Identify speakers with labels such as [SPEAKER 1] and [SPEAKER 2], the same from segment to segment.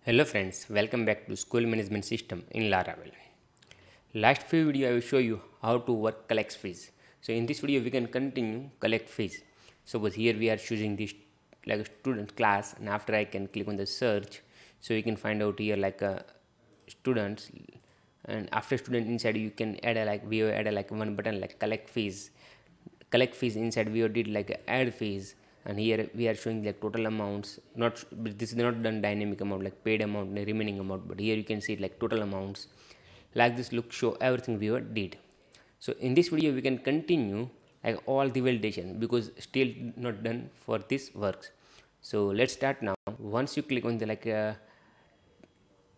[SPEAKER 1] Hello friends, welcome back to School Management System in Laravel. Last few video I will show you how to work collect fees. So in this video we can continue collect fees. Suppose here we are choosing this like a student class, and after I can click on the search, so you can find out here like a students, and after student inside you can add a like we have add a like one button like collect fees. Inside we did like add fees, and here we are showing like total amounts. Not this is not done dynamic amount like paid amount and remaining amount, but here you can see like total amounts like this. Look, show everything we did. So in this video we can continue like all the validation because still not done for this works. So let's start now. Once you click on the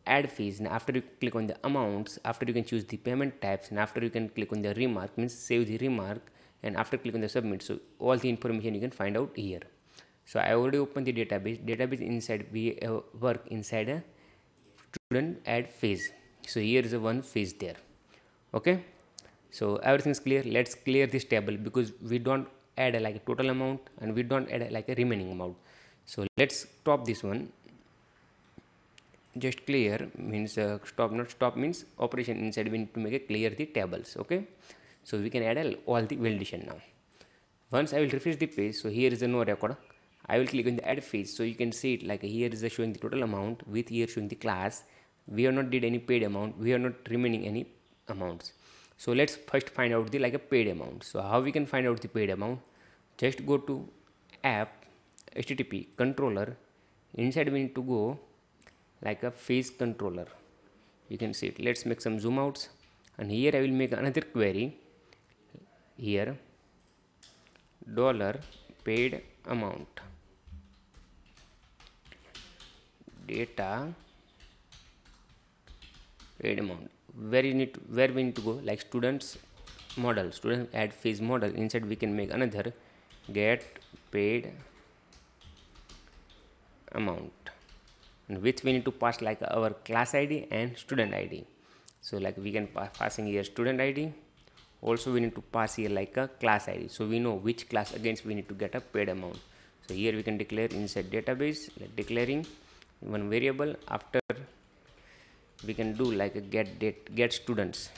[SPEAKER 1] add fees, and after you click on the amounts, after you can choose the payment types, and after you can click on the remark, means save the remark, and after click on the submit, so all the information you can find out here. So I already opened the database inside we work inside a student add phase. So here is a one phase there. Okay, so everything is clear. Let's clear this table because we don't add like a total amount and we don't add like a remaining amount. So let's stop this one. Just clear means stop, not stop means operation inside we need to make it clear the tables. Okay, so we can add all the validation now. Once I will refresh the page, so here is a no record. I will click on the add phase, so you can see it like here is showing the total amount with here showing the class. We are not did any paid amount, we are not remaining any amounts. So let's first find out the like a paid amount. So how we can find out the paid amount? Just go to app http controller. Inside we need to go like a phase controller. You can see it. Let's make some zoom outs, and here I will make another query. Here dollar paid amount data paid amount. Where we need to go like students model, student add phase model. Inside we can make another get paid amount, and which we need to pass like our class id and student id. So like we can passing here student id. Also we need to pass here like a class id, so we know which class against we need to get a paid amount. So here we can declare inside database like declaring one variable. After we can do like a get students.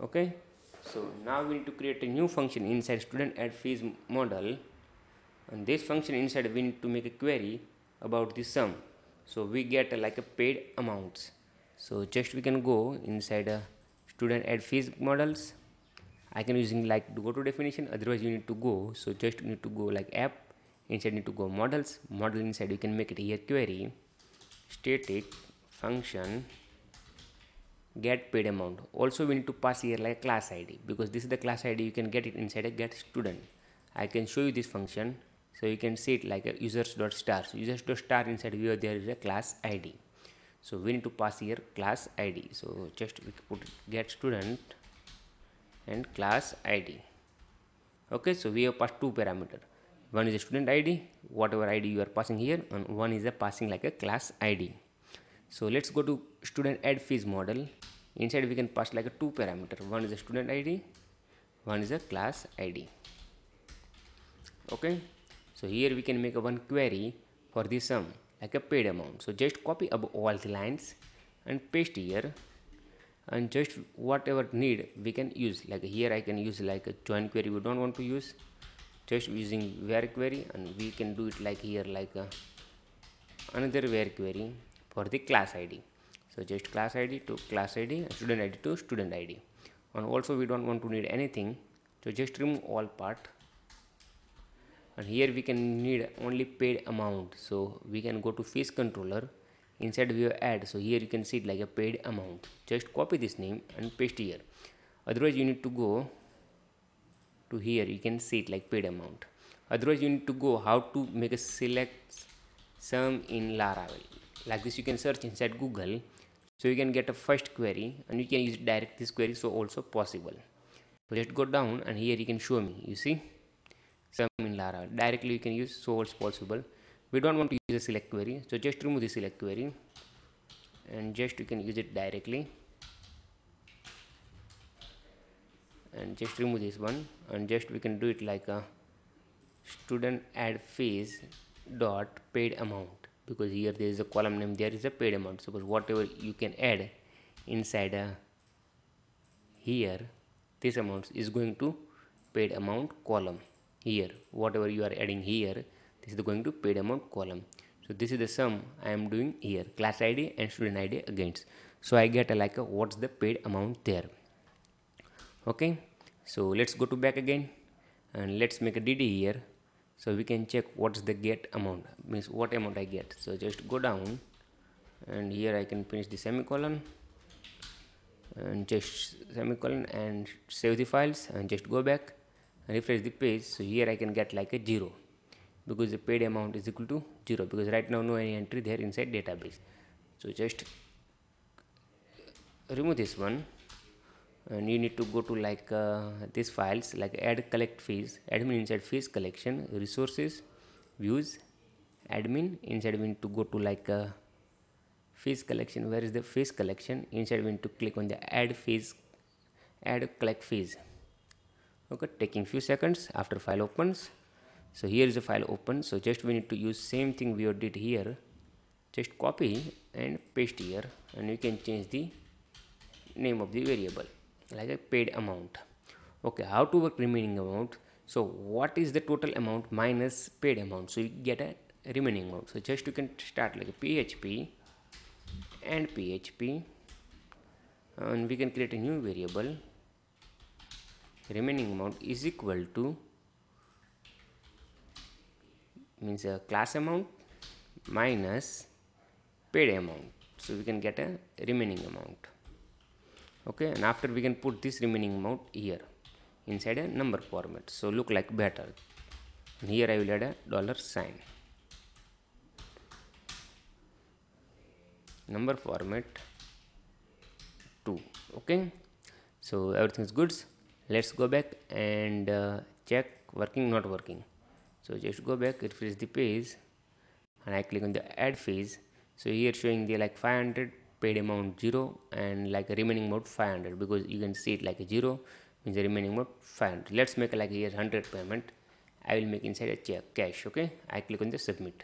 [SPEAKER 1] Okay, so now we need to create a new function inside student add fees model, and this function inside we need to make a query about the sum. So we get like a paid amounts. So just we can go inside a student add fees models. I can using like to go to definition, otherwise you need to go. So just need to go like app, inside need to go models, model. Inside you can make it here query static function get paid amount. Also we need to pass here like class id because this is the class id. You can get it inside a get student. I can show you this function, so you can see it like a users.star. So users.star inside here there is a class id, so we need to pass here class id. So just we put get student and class id. Okay, so we have passed two parameter. One is a student id, whatever id you are passing here, and one is a passing like a class id. So let's go to student add fees model. Inside we can pass like a two parameter. One is a student id, one is a class id. Okay, so here we can make a one query for the sum like a paid amount. So just copy up all the lines and paste here, and just whatever need we can use. Like here I can use like a join query we don't want to use, just using where query, and we can do it like here like a another where query for the class id. So just class id to class id and student id to student id. And also we don't want to need anything, so just remove all part, and here we can need only paid amount. So we can go to fees controller. Inside we have add, so here you can see it like a paid amount. Just copy this name and paste here. Otherwise you need to go to here, you can see it like paid amount. Otherwise you need to go how to make a select sum in Laravel. Like this you can search inside Google, so you can get a first query and you can use direct this query, so also possible. So just go down and here you can show me, you see sum in Laravel directly you can use, so also possible. We don't want to use a select query, so just remove the select query and just you can use it directly, and just remove this one, and just we can do it like a student add fees dot paid amount. because here there is a column name, there is a paid amount. Suppose whatever you can add inside here, this amount is going to paid amount column. Here whatever you are adding here, this is going to paid amount column. So this is the sum I am doing here, class id and student id against. So I get like a what's the paid amount there. Okay, so let's go to back again and let's make a dd here, so we can check what's the get amount, means what amount I get. So just go down and here I can finish the semicolon and just semicolon and save the files and just go back and refresh the page. So here I can get like a 0 because the paid amount is equal to 0, because right now no any entry there inside database. So just remove this one and you need to go to like these files, like add collect fees, admin inside fees collection, resources, views, admin. Inside we need to go to like fees collection. Where is the fees collection? Inside we need to click on the add fees, add collect fees. Okay, taking few seconds after file opens. So here is the file open. So just we need to use same thing we did here, just copy and paste here, and you can change the name of the variable like a paid amount. Okay, how to work remaining amount? So what is the total amount minus paid amount? So you get a remaining amount. So just you can start like a php and php, and we can create a new variable. Remaining amount is equal to, means a class amount minus paid amount. So we can get a remaining amount. Okay, and after we can put this remaining amount here inside a number format, so look like better. And here I will add a dollar sign, number format 2. Okay, so everything is good. Let's go back and check working, not working. So just go back, refresh the page, and I click on the add phase. So here showing the like 500, paid amount 0, and like a remaining amount 500, because you can see it like a 0 means the remaining amount 500. Let's make like here 100 payment. I will make inside a check cash. Okay, I click on the submit.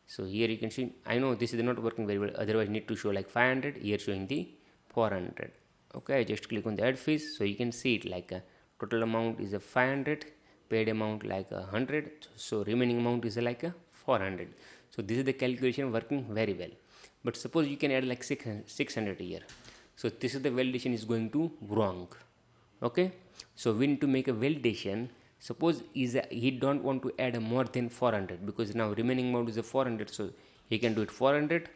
[SPEAKER 1] So here you can see, I know this is not working very well, otherwise need to show like 500, here showing the 400. Okay, I just click on the add fees. So you can see it like a total amount is a 500, paid amount like a 100, so remaining amount is like a 400. So this is the calculation working very well. But suppose you can add like 600 here, so this is the validation is going to wrong. Okay, so we need to make a validation. Suppose he don't want to add a more than 400, because now remaining amount is a 400, so he can do it 400.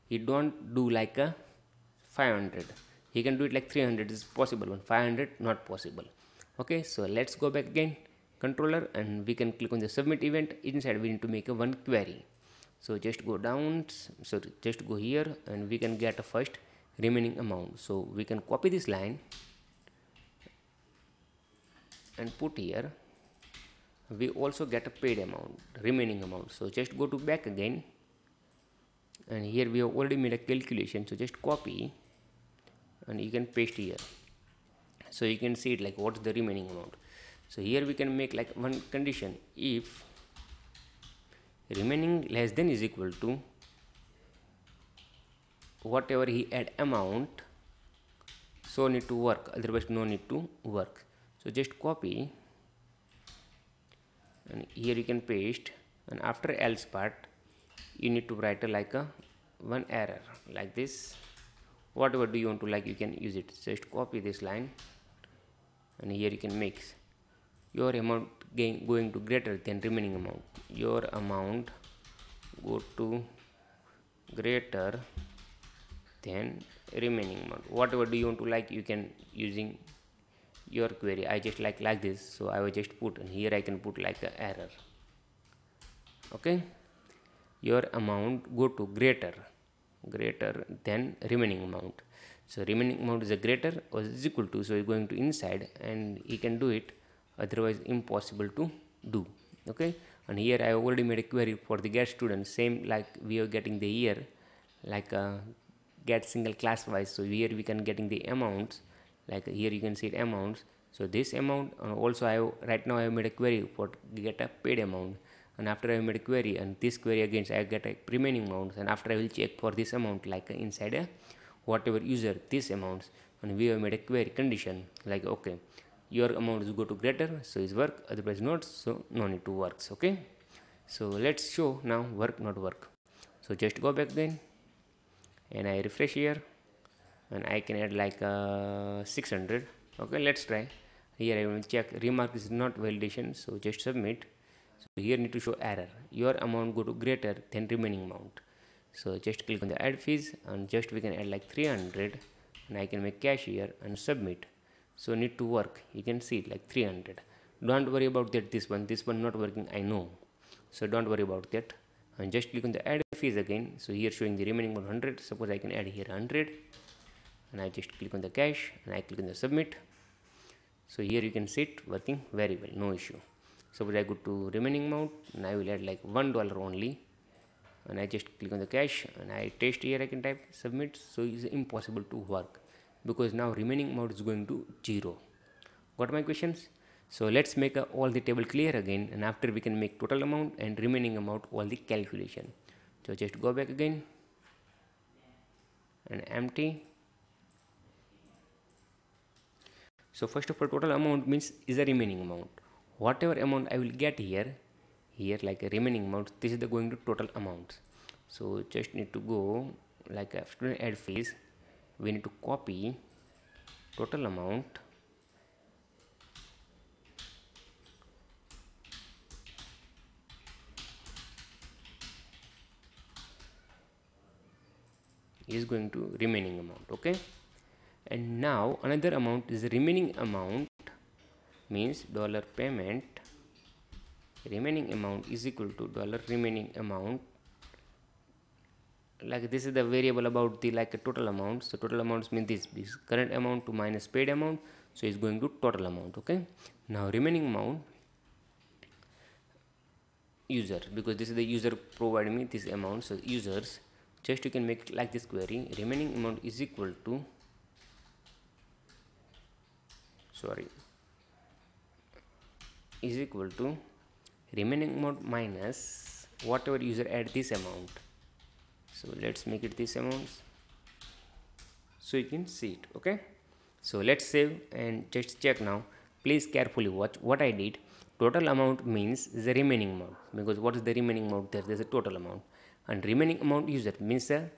[SPEAKER 1] He don't do like a 500, he can do it like 300 is possible, but 500 not possible. Okay, so let's go back again, controller, and we can click on the submit event. Inside we need to make a one query. So just go down, so just go here, and we can get a first remaining amount. So we can copy this line and put here. We also get a paid amount, remaining amount. So just go to back again, and here we have already made a calculation. So just copy and you can paste here, so you can see it like what's the remaining amount. So here we can make like one condition: if remaining less than is equal to whatever he add amount, so need to work, otherwise no need to work. So just copy and here you can paste, and after else part you need to write a like a one error like this. Whatever do you want to, like you can use it. Just copy this line, and here you can make your amount going to greater than remaining amount. Your amount go to greater than remaining amount. Whatever do you want to, like you can using your query. I just like this, so I will just put, and here I can put like a error. Okay, your amount go to greater than remaining amount. So remaining amount is a greater or is equal to, so you're going to inside and he can do it, otherwise impossible to do. Okay, and here I already made a query for the get student, same like we are getting the year, like get single class wise. So here we can getting the amounts, like here you can see the amounts. So this amount, also I have, right now I have made a query for get a paid amount, and after I made a query, and this query again I get a remaining amounts, and after I will check for this amount like inside a whatever user this amounts, and we have made a query condition like okay, your amount is go to greater, so is work, otherwise not, so no need to works. Okay, so let's show now work not work. So just go back again and I refresh here, and I can add like 600. Okay, let's try. Here I will check remark is not validation, so just submit. So here need to show error, your amount go to greater than remaining amount. So just click on the add fees, and just we can add like 300, and I can make cash here and submit. So need to work, you can see it like 300. Don't worry about that, this one not working, I know, so don't worry about that. And just click on the add fees again. So here showing the remaining 100, suppose I can add here 100, and I just click on the cash and I click on the submit. So here you can see it working very well, no issue. Suppose I go to remaining amount, and I will add like $1 only, and I just click on the cash and I test here, I can type submit. So it's impossible to work because now remaining amount is going to 0. Got my questions? So let's make all the table clear again, and after we can make total amount and remaining amount all the calculation. So just go back again and empty. So first of all, total amount means is the remaining amount. Whatever amount I will get here like a remaining amount, this is the going to total amount. So just need to go like after add fees, we need to copy total amount, is going to remaining amount. Okay, and now another amount is the remaining amount, means dollar payment remaining amount is equal to dollar remaining amount. Like this is the variable about the like a total amount. So total amounts mean this current amount to minus paid amount, so it's going to total amount. Okay, now remaining amount user, because this is the user providing me this amount, so users, just you can make like this query, remaining amount is equal to, sorry, is equal to remaining amount minus whatever user add this amount. So let's make it this amount, so you can see it. Okay, so let's save and just check now. Please carefully watch what I did. Total amount means the remaining amount, because what is the remaining amount? There's a total amount, and remaining amount user means the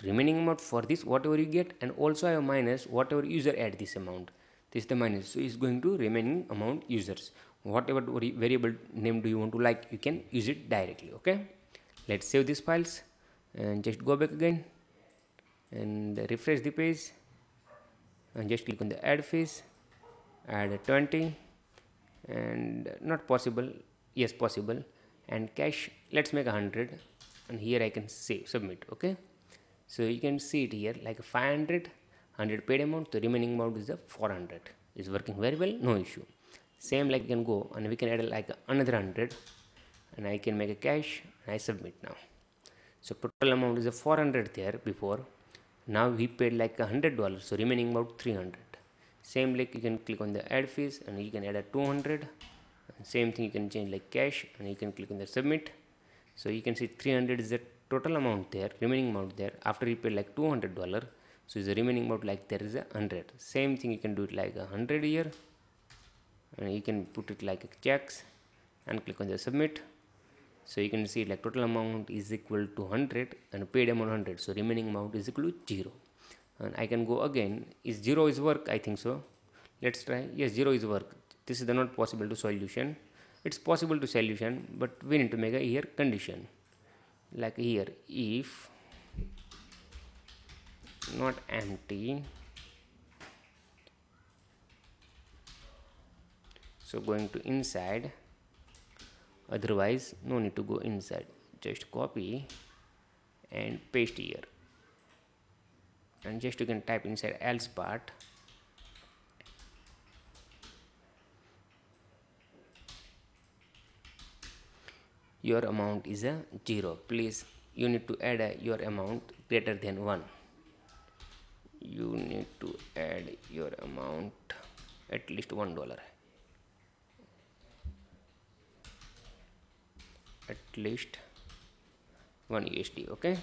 [SPEAKER 1] remaining amount for this whatever you get, and also I have minus whatever user add this amount, this is the minus, so it's going to remaining amount users. Whatever variable name do you want to, like, you can use it directly. Okay, let's save these files and just go back again and refresh the page, and just click on the add fees, add 20, and not possible, yes possible, and cash let's make 100, and here I can save submit. Okay, so you can see it here like 500 paid amount, the remaining amount is the 400, is working very well, no issue. Same like you can go and we can add like another 100, and I can make a cash and I submit now. So total amount is a 400 there before, now we paid like $100, so remaining about 300. Same like you can click on the add fees and you can add a 200, and same thing you can change like cash, and you can click on the submit. So you can see 300 is the total amount there, remaining amount there, after you paid like $200, so is the remaining amount like there is a 100. Same thing you can do it like 100 here, and you can put it like checks and click on the submit. So you can see like total amount is equal to 100 and paid amount 100, so remaining amount is equal to 0. And I can go again, is 0 is work, I think so. Let's try. Yes, 0 is work. This is the not possible to solution, it's possible to solution, but we need to make a here condition like here, if not empty, so going to inside, otherwise no need to go inside, just copy and paste here, and just you can type inside else part, your amount is a 0, please you need to add your amount greater than 1, you need to add your amount at least $1. at least 1 USD. Okay,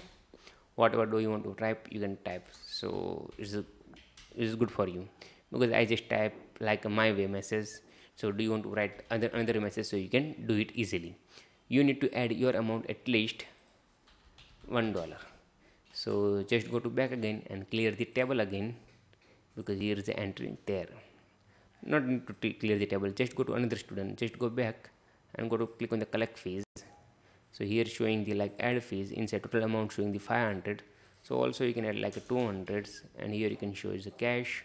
[SPEAKER 1] whatever do you want to type, you can type. So it's good for you, because I just type like a my way message. So do you want to write another message, so you can do it easily. You need to add your amount at least $1. So just go to back again and clear the table again, because here is the entry there. Not need to clear the table, just go to another student, just go back and go to click on the collect fees. So here showing the like add fees, inside total amount showing the 500. So also you can add like a 200s, and here you can show is the cash,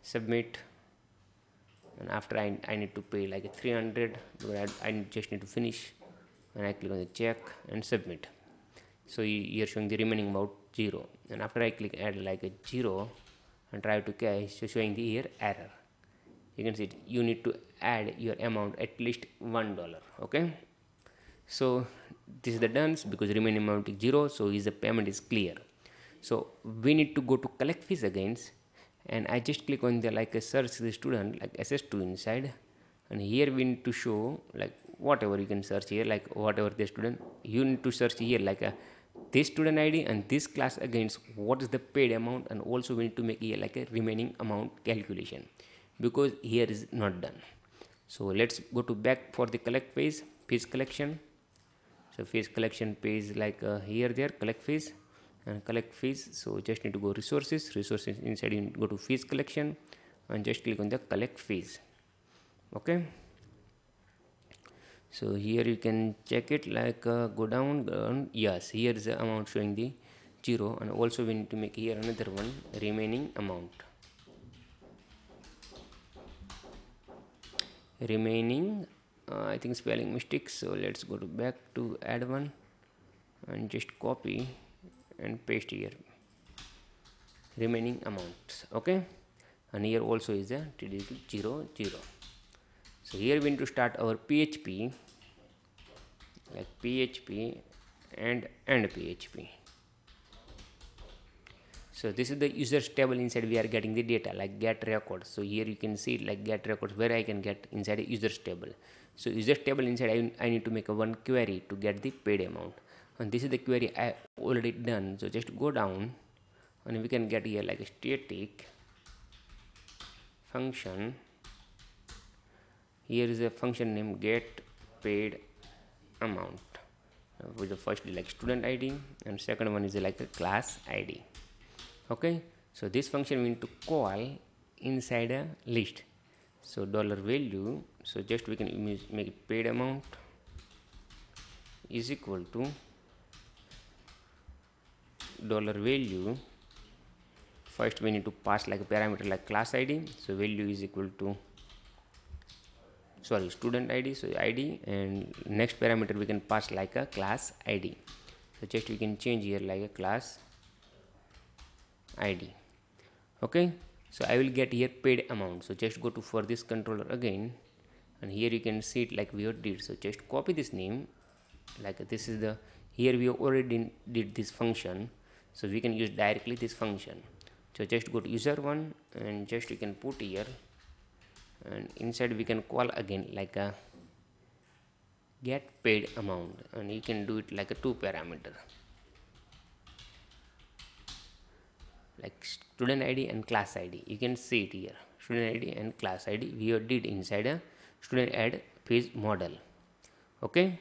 [SPEAKER 1] submit. And after I need to pay like a 300, but I just need to finish, and I click on the check and submit. So you're showing the remaining amount 0, and after I click add like a 0 and try to cash, so showing the here error. You can see it, you need to add your amount at least $1. Okay, so this is the done, because remaining amount is 0, so is the payment is clear. So we need to go to collect fees again, and I just click on the like a search the student like ss2 inside, and here we need to show like whatever you can search here, like whatever the student you need to search here, like a this student id and this class against what is the paid amount, and also we need to make here like a remaining amount calculation, because here is not done. So let's go to back for the collect fees collection. So fees collection page like here there collect fees and collect fees. So just need to go resources inside, you go to fees collection and just click on the collect fees. Okay, so here you can check it like go down, yes, here is the amount showing the 0, and also we need to make here another one remaining amount, remaining I think spelling mistakes. So let's go to back to add one and just copy and paste here remaining amounts. Okay, and here also is a TDD 0 0. So here we need to start our PHP, like PHP and PHP. So this is the users table, inside we are getting the data like get records. So here you can see like get records, where I can get inside a users table. So users table inside I need to make a one query to get the paid amount, and this is the query I already done. So just go down and we can get here like a static function. Here is a function name get paid amount, with the first like student id and second one is like a class id. Okay, so this function we need to call inside a list. So dollar value, so just we can make it paid amount is equal to dollar value. First we need to pass like a parameter like class id, so value is equal to student id, so id, and next parameter we can pass like a class id. So just we can change here like a class id. Okay, so I will get here paid amount. So just go to for this controller again, and here you can see it like we did. So just copy this name, like this is the, here we already did this function, so we can use directly this function. So just go to user one and just you can put here, and inside we can call again like a get paid amount, and you can do it like a two parameter like student id and class id. You can see it here, student id and class id we did inside a student add page model. Okay,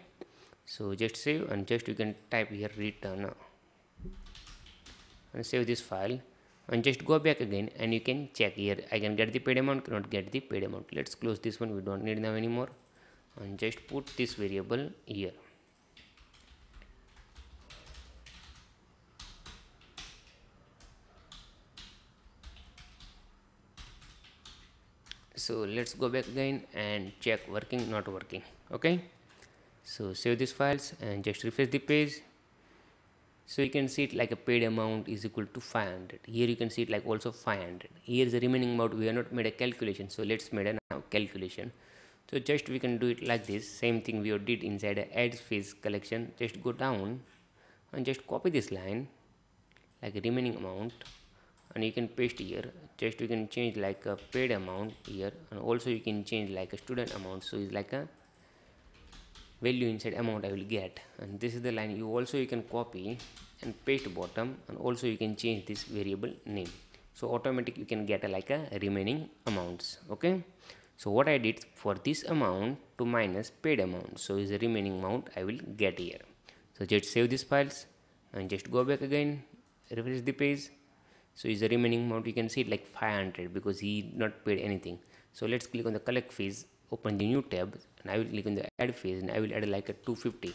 [SPEAKER 1] so just save and just you can type here return and save this file, and just go back again and you can check here I can get the paid amount, cannot get the paid amount. Let's close this one, we don't need now anymore, and just put this variable here. So let's go back again and check working not working. Okay, so save these files and just refresh the page. So you can see it like a paid amount is equal to 500. Here you can see it like also 500. Here is the remaining amount, we have not made a calculation, so let's make a now calculation. So just we can do it like this, same thing we did inside a add fees collection. Just go down and just copy this line like a remaining amount, and you can paste here. Just you can change like a paid amount here, and also you can change like a student amount, so it's like a value inside amount I will get. And this is the line. You also you can copy and paste bottom, and also you can change this variable name, so automatic you can get like a remaining amounts. Okay, so what I did for this amount to minus paid amount, so is the remaining amount I will get here. So just save these files and just go back again, refresh the page. So is the remaining amount, you can see it like 500 because he not paid anything. So let's click on the collect fees, open the new tab, and I will click on the add fees, and I will add like a 250.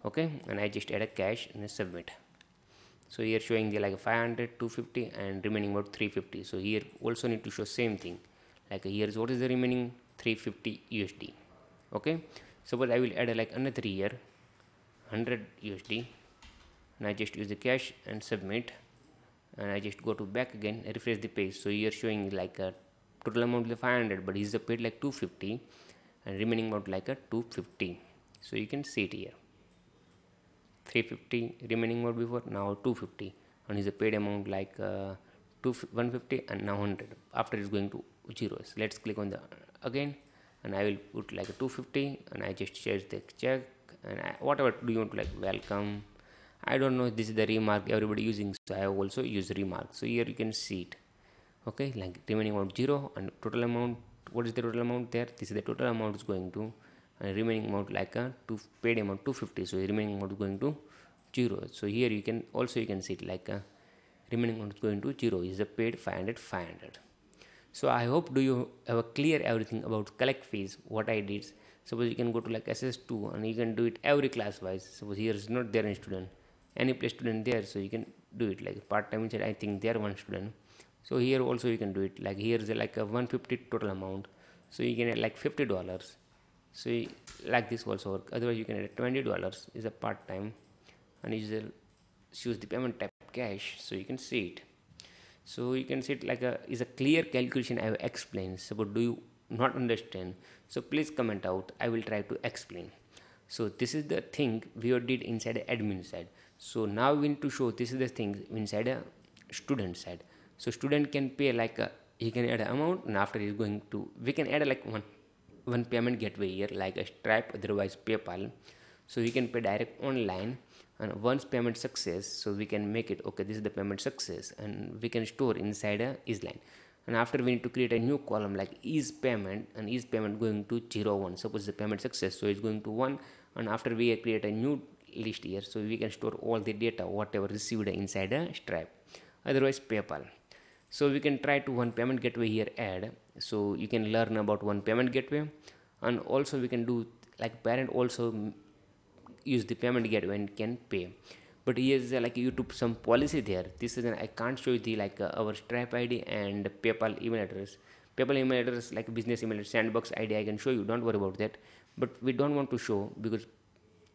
[SPEAKER 1] Okay, and I just add a cash and submit. So here showing the like 500, 250, and remaining about 350. So here also need to show same thing, like here is what is the remaining 350 USD. Okay, suppose I will add like another here 100 USD, and I just use the cash and submit, and I just go to back again, refresh the page. So here showing like a total amount is 500, but he's paid like 250, and remaining amount like a 250. So you can see it here, 350 remaining amount before, now 250, and is a paid amount like 150, and now 100. After it's going to zeros. Let's click on the again, and I will put like a 250, and I just change the check, and whatever do you want to like welcome. I don't know, this is the remark everybody using, so I have also use remark. So here you can see it. Okay, like remaining amount 0, and total amount, what is the total amount there, this is the total amount is going to, and remaining amount like a paid amount 250, so the remaining amount is going to 0. So here you can also you can see it like a remaining amount is going to 0, is the paid 500. So I hope do you have a clear everything about collect fees what I did. Suppose you can go to like SS2, and you can do it every class wise. Suppose here is not there in student, any place student there, so you can do it like part time inside. I think there one student, so here also you can do it like here is like a 150 total amount, so you can add like $50. So like this also work. Otherwise you can add $20 is a part time, and you choose the payment type cash, so you can see it. So you can see it like a is a clear calculation I have explained. So but do you not understand, so please comment out, I will try to explain. So this is the thing we did inside the admin side. So now we need to show this is the thing inside a student side. So student can pay like a, he can add an amount, and after he's going to, we can add like one payment gateway here like a Stripe, otherwise PayPal. So we can pay direct online, and once payment success, so we can make it okay, this is the payment success, and we can store inside a isline. And after we need to create a new column like is payment, and is payment going to 0 1. Suppose the payment success, so it's going to 1, and after we create a new list here, so we can store all the data whatever received inside a Stripe, otherwise PayPal. So we can try to one payment gateway here add, so you can learn about one payment gateway. And also we can do like parent also use the payment gateway and can pay. But here's like YouTube some policy there. This is I can't show you the like our Stripe ID and PayPal email address. PayPal email address like business email sandbox ID I can show you, don't worry about that. But we don't want to show because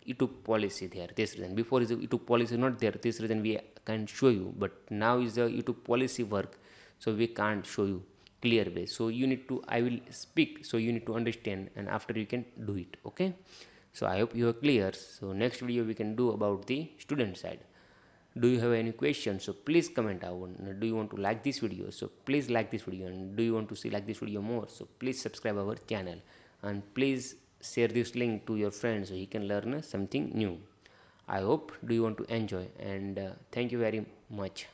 [SPEAKER 1] YouTube policy there, this reason. Before is the YouTube policy not there, this reason we can show you, but now is the YouTube policy work, so we can't show you clear way. So you need to, I will speak, so you need to understand, and after you can do it. Okay, so I hope you are clear. So next video we can do about the student side. Do you have any questions, so please comment out. Do you want to like this video, so please like this video, and do you want to see like this video more, so please subscribe our channel, and please share this link to your friends so he can learn something new. I hope do you want to enjoy, and thank you very much.